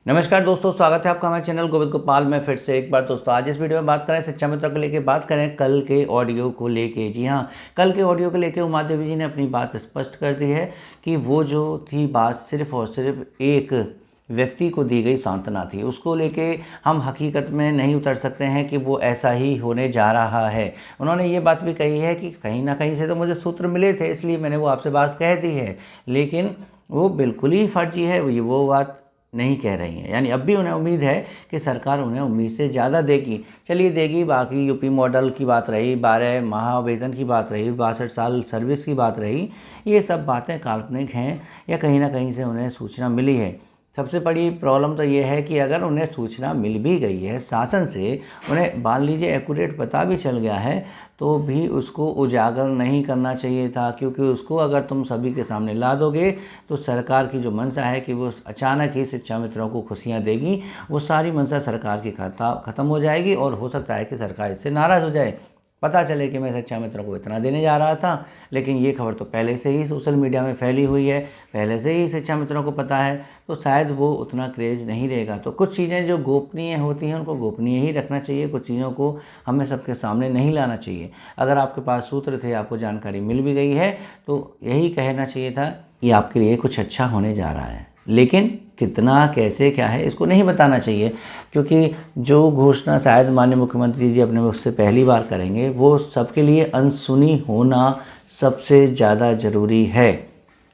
नमस्कार दोस्तों, स्वागत है आपका हमारे चैनल गोविंद गोपाल में फिर से एक बार। दोस्तों आज इस वीडियो में बात करें शिक्षा मित्रों को लेकर, बात करें कल के ऑडियो को लेके। जी हाँ, कल के ऑडियो को लेके उमा देवी जी ने अपनी बात स्पष्ट कर दी है कि वो जो थी बात सिर्फ और सिर्फ एक व्यक्ति को दी गई सांत्वना थी। उसको लेके हम हकीकत में नहीं उतर सकते हैं कि वो ऐसा ही होने जा रहा है। उन्होंने ये बात भी कही है कि कहीं ना कहीं से तो मुझे सूत्र मिले थे, इसलिए मैंने वो आपसे बात कह दी है, लेकिन वो बिल्कुल ही फर्जी है, वो बात नहीं कह रही हैं। यानी अब भी उन्हें उम्मीद है कि सरकार उन्हें उम्मीद से ज़्यादा देगी। चलिए देगी, बाकी यूपी मॉडल की बात रही, 12 माह वेतन की बात रही, 62 साल सर्विस की बात रही, ये सब बातें काल्पनिक हैं या कहीं ना कहीं से उन्हें सूचना मिली है। सबसे बड़ी प्रॉब्लम तो ये है कि अगर उन्हें सूचना मिल भी गई है शासन से, उन्हें मान लीजिए एक्यूरेट पता भी चल गया है, तो भी उसको उजागर नहीं करना चाहिए था, क्योंकि उसको अगर तुम सभी के सामने ला दोगे तो सरकार की जो मंशा है कि वो अचानक ही शिक्षा मित्रों को खुशियां देगी, वो सारी मंशा सरकार की ख़त्म हो जाएगी और हो सकता है कि सरकार इससे नाराज़ हो जाए। पता चले कि मैं शिक्षा मित्रों को इतना देने जा रहा था, लेकिन ये खबर तो पहले से ही सोशल मीडिया में फैली हुई है, पहले से ही शिक्षा मित्रों को पता है, तो शायद वो उतना क्रेज़ नहीं रहेगा। तो कुछ चीज़ें जो गोपनीय होती हैं उनको गोपनीय ही रखना चाहिए, कुछ चीज़ों को हमें सबके सामने नहीं लाना चाहिए। अगर आपके पास सूत्र थे, आपको जानकारी मिल भी गई है, तो यही कहना चाहिए था कि आपके लिए कुछ अच्छा होने जा रहा है, लेकिन कितना, कैसे, क्या है, इसको नहीं बताना चाहिए, क्योंकि जो घोषणा शायद माननीय मुख्यमंत्री जी अपने मुख से पहली बार करेंगे, वो सबके लिए अनसुनी होना सबसे ज़्यादा ज़रूरी है।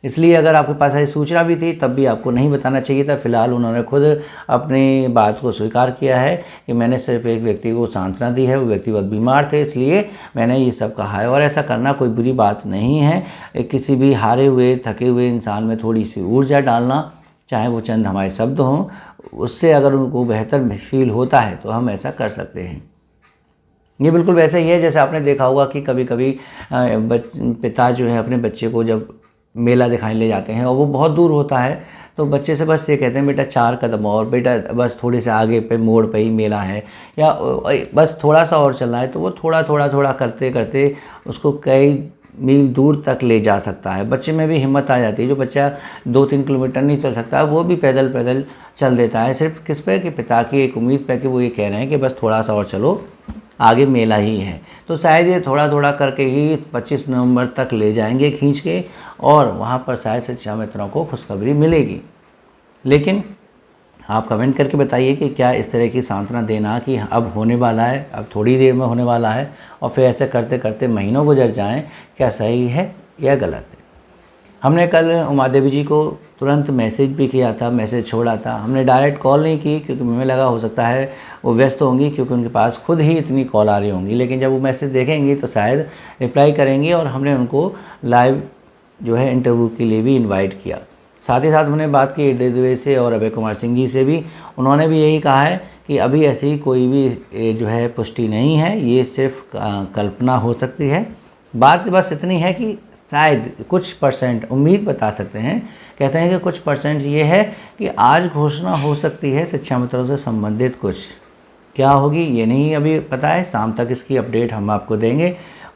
इसलिए अगर आपके पास ऐसी सूचना भी थी तब भी आपको नहीं बताना चाहिए था। फिलहाल उन्होंने खुद अपनी बात को स्वीकार किया है कि मैंने सिर्फ एक व्यक्ति को सांत्वना दी है, वो व्यक्ति बहुत बीमार थे, इसलिए मैंने ये सब कहा है। और ऐसा करना कोई बुरी बात नहीं है। किसी भी हारे हुए, थके हुए इंसान में थोड़ी सी ऊर्जा डालना, चाहे वो चंद हमारे शब्द हों, उससे अगर उनको बेहतर फील होता है तो हम ऐसा कर सकते हैं। ये बिल्कुल वैसे ही है जैसे आपने देखा होगा कि कभी कभी पिता जो है अपने बच्चे को जब मेला दिखाने ले जाते हैं और वो बहुत दूर होता है, तो बच्चे से बस ये कहते हैं, बेटा 4 कदम और, बेटा बस थोड़े से आगे पे मोड़ पे ही मेला है, या बस थोड़ा सा और चलना है। तो वो थोड़ा करते करते उसको कई मील दूर तक ले जा सकता है। बच्चे में भी हिम्मत आ जाती है। जो बच्चा 2-3 किलोमीटर नहीं चल सकता, वो भी पैदल पैदल चल देता है, सिर्फ किस पे, कि पिता की एक उम्मीद पे कि वो ये कह रहे हैं कि बस थोड़ा सा और चलो, आगे मेला ही है। तो शायद ये थोड़ा करके ही 25 नवंबर तक ले जाएंगे खींच के, और वहाँ पर शायद शिक्षा मित्रों को खुशखबरी मिलेगी। लेकिन आप कमेंट करके बताइए कि क्या इस तरह की सांत्वना देना कि अब होने वाला है, अब थोड़ी देर में होने वाला है, और फिर ऐसे करते करते महीनों गुजर जाएं, क्या सही है या गलत है। हमने कल उमा देवी जी को तुरंत मैसेज भी किया था, मैसेज छोड़ा था। हमने डायरेक्ट कॉल नहीं की, क्योंकि मुझे लगा हो सकता है वो व्यस्त होंगी, क्योंकि उनके पास खुद ही इतनी कॉल आ रही होंगी। लेकिन जब वो मैसेज देखेंगी तो शायद रिप्लाई करेंगी, और हमने उनको लाइव जो है इंटरव्यू के लिए भी इन्वाइट किया। साथ ही साथ हमने बात की द्विवेदी से और अभय कुमार सिंह जी से भी। उन्होंने भी यही कहा है कि अभी ऐसी कोई भी जो है पुष्टि नहीं है, ये सिर्फ कल्पना हो सकती है। बात बस इतनी है कि शायद कुछ परसेंट उम्मीद बता सकते हैं, कहते हैं कि कुछ परसेंट ये है कि आज घोषणा हो सकती है शिक्षा मित्रों से संबंधित। कुछ क्या होगी ये नहीं अभी पता है, शाम तक इसकी अपडेट हम आपको देंगे।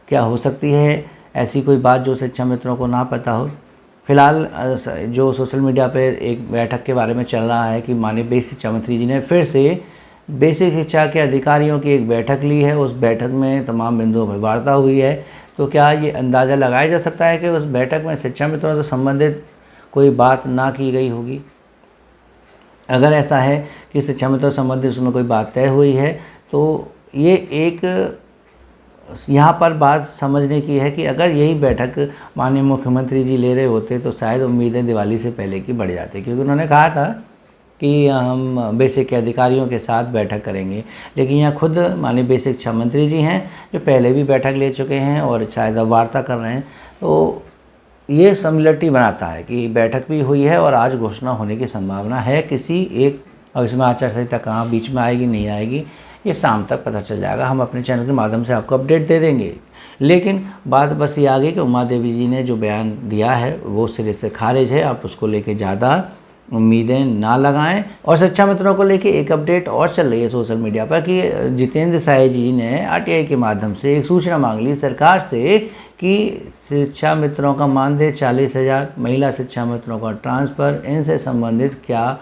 क्या हो सकती है ऐसी कोई बात जो शिक्षा मित्रों को ना पता हो। फिलहाल जो सोशल मीडिया पर एक बैठक के बारे में चल रहा है कि माननीय बेसिक शिक्षा मंत्री जी ने फिर से बेसिक शिक्षा के अधिकारियों की एक बैठक ली है। उस बैठक में तमाम बिंदुओं पर वार्ता हुई है। तो क्या ये अंदाज़ा लगाया जा सकता है कि उस बैठक में शिक्षा मित्रों से संबंधित कोई बात ना की गई होगी? अगर ऐसा है कि शिक्षा मित्रों से संबंधित उसमें कोई बात तय हुई है, तो ये एक यहाँ पर बात समझने की है कि अगर यही बैठक माननीय मुख्यमंत्री जी ले रहे होते तो शायद उम्मीदें दिवाली से पहले की बढ़ जाती, क्योंकि उन्होंने कहा था कि हम बेसिक के अधिकारियों के साथ बैठक करेंगे। लेकिन यहाँ खुद माननीय बेसिक शिक्षा मंत्री जी हैं, जो पहले भी बैठक ले चुके हैं और शायद अब वार्ता कर रहे हैं। तो ये सिमिलरिटी बनाता है कि बैठक भी हुई है और आज घोषणा होने की संभावना है किसी एक। अब इसमें आचार संहिता कहाँ बीच में आएगी नहीं आएगी, ये शाम तक पता चल जाएगा। हम अपने चैनल के माध्यम से आपको अपडेट दे देंगे। लेकिन बात बस ये आ गई कि उमा देवी जी ने जो बयान दिया है वो सिरे से खारिज है। आप उसको लेके ज़्यादा उम्मीदें ना लगाएं। और शिक्षा मित्रों को लेके एक अपडेट और चल रही है सोशल मीडिया पर कि जितेंद्र साय जी ने आरटीआई के माध्यम से एक सूचना मांग ली सरकार से कि शिक्षा मित्रों का मानदेय 40,000, महिला शिक्षा मित्रों का ट्रांसफ़र, इनसे संबंधित क्या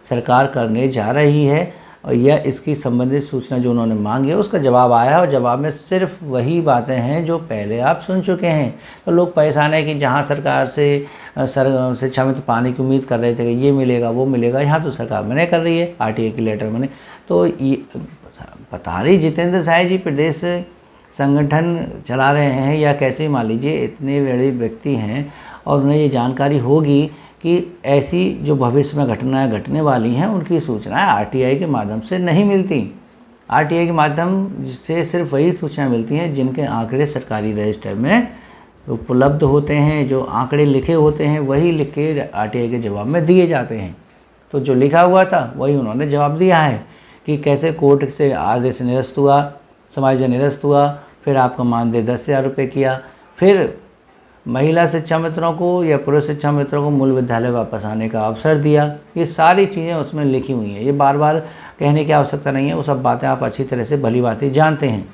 सरकार करने जा रही है या इसकी संबंधित सूचना जो उन्होंने मांगी है उसका जवाब आया है, और जवाब में सिर्फ वही बातें हैं जो पहले आप सुन चुके हैं। तो लोग परेशान हैं कि जहां सरकार से शिक्षा में तो पानी की उम्मीद कर रहे थे कि ये मिलेगा वो मिलेगा, यहाँ तो सरकार मना कर रही है, आरटीआई की लेटर मने। तो ये पता नहीं जितेंद्र साय जी प्रदेश संगठन चला रहे हैं या कैसे, मान लीजिए इतने बड़े व्यक्ति हैं और उन्हें ये जानकारी होगी कि ऐसी जो भविष्य में घटनाएं घटने वाली हैं उनकी सूचनाएं आरटीआई के माध्यम से नहीं मिलती। आरटीआई के माध्यम से सिर्फ वही सूचनाएं मिलती हैं जिनके आंकड़े सरकारी रजिस्टर में उपलब्ध होते हैं, जो आंकड़े लिखे होते हैं वही लिख के आरटीआई के जवाब में दिए जाते हैं। तो जो लिखा हुआ था वही उन्होंने जवाब दिया है कि कैसे कोर्ट से आदेश निरस्त हुआ, समायोजन निरस्त हुआ, फिर आपका मानदेय 10,000 रुपये किया, फिर महिला शिक्षा मित्रों को या पुरुष शिक्षा मित्रों को मूल विद्यालय वापस आने का अवसर दिया। ये सारी चीज़ें उसमें लिखी हुई हैं, ये बार बार कहने की आवश्यकता नहीं है, वो सब बातें आप अच्छी तरह से भली बातें जानते हैं।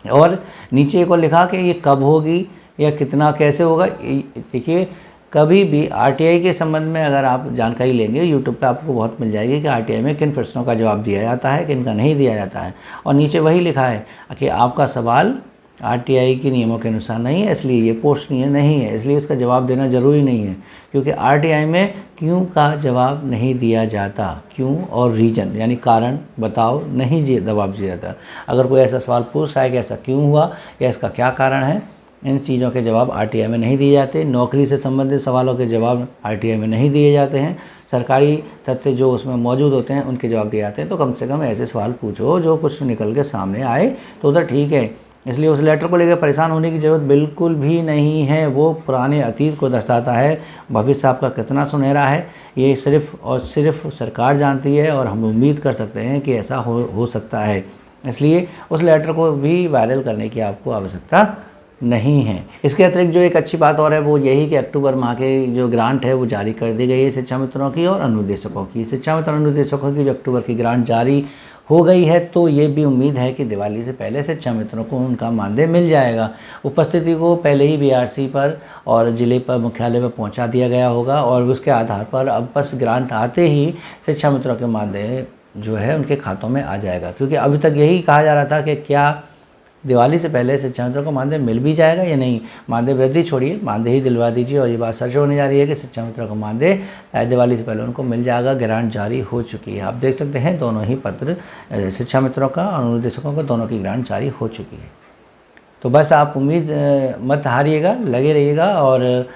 और नीचे एक और लिखा कि ये कब होगी या कितना कैसे होगा। देखिए कभी भी आरटीआई के संबंध में अगर आप जानकारी लेंगे यूट्यूब पे आपको बहुत मिल जाएगी कि आरटीआई में किन प्रश्नों का जवाब दिया जाता है, किन का नहीं दिया जाता है। और नीचे वही लिखा है कि आपका सवाल आरटीआई के नियमों के अनुसार नहीं है, इसलिए ये पोषणीय नहीं है, इसलिए इसका जवाब देना ज़रूरी नहीं है। क्योंकि आरटीआई में क्यों का जवाब नहीं दिया जाता, क्यों और रीजन यानी कारण बताओ नहीं जवाब दिया जाता। अगर कोई ऐसा सवाल पूछ रहा है कि ऐसा क्यों हुआ या इसका क्या कारण है, इन चीज़ों के जवाब आरटीआई में नहीं दिए जाते। नौकरी से संबंधित सवालों के जवाब आरटीआई में नहीं दिए जाते हैं। सरकारी तथ्य जो उसमें मौजूद होते हैं उनके जवाब दिए जाते हैं। तो कम से कम ऐसे सवाल पूछो जो कुछ निकल के सामने आए तो उधर ठीक है। इसलिए उस लेटर को लेकर परेशान होने की ज़रूरत बिल्कुल भी नहीं है। वो पुराने अतीत को दर्शाता है, भविष्य आपका कितना सुनहरा है ये सिर्फ और सिर्फ सरकार जानती है, और हम उम्मीद कर सकते हैं कि ऐसा हो सकता है। इसलिए उस लेटर को भी वायरल करने की आपको आवश्यकता नहीं है। इसके अतिरिक्त जो एक अच्छी बात और है वो यही कि अक्टूबर माह के जो ग्रांट है वो जारी कर दी गई है शिक्षा मित्रों की और अनुदेशकों की। शिक्षा मित्र अनुदेशकों की जो अक्टूबर की ग्रांट जारी हो गई है, तो ये भी उम्मीद है कि दिवाली से पहले शिक्षा मित्रों को उनका मानदेय मिल जाएगा। उपस्थिति को पहले ही बीआरसी पर और ज़िले पर मुख्यालय पर पहुंचा दिया गया होगा, और उसके आधार पर अब बस ग्रांट आते ही शिक्षा मित्रों के मानदेय जो है उनके खातों में आ जाएगा। क्योंकि अभी तक यही कहा जा रहा था कि क्या दिवाली से पहले शिक्षा मित्रों को मानदेय मिल भी जाएगा या नहीं। मानदेय वृद्धि छोड़िए, मानदेय ही दिलवा दीजिए। और ये बात सच होने जा रही है कि शिक्षा मित्रों को मानदेय दिवाली से पहले उनको मिल जाएगा। ग्रांट जारी हो चुकी है, आप देख सकते हैं दोनों ही पत्र, शिक्षा मित्रों का और अनुदेशकों का, दोनों की ग्रांट जारी हो चुकी है। तो बस आप उम्मीद मत हारिएगा, लगे रहिएगा, और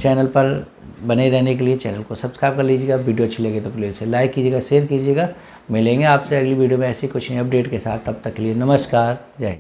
चैनल पर बने रहने के लिए चैनल को सब्सक्राइब कर लीजिएगा। वीडियो अच्छी लगे तो प्लीज़ इसे लाइक कीजिएगा, शेयर कीजिएगा। मिलेंगे आपसे अगली वीडियो में ऐसी कुछ अपडेट के साथ। तब तक के लिए नमस्कार, जय हिंद।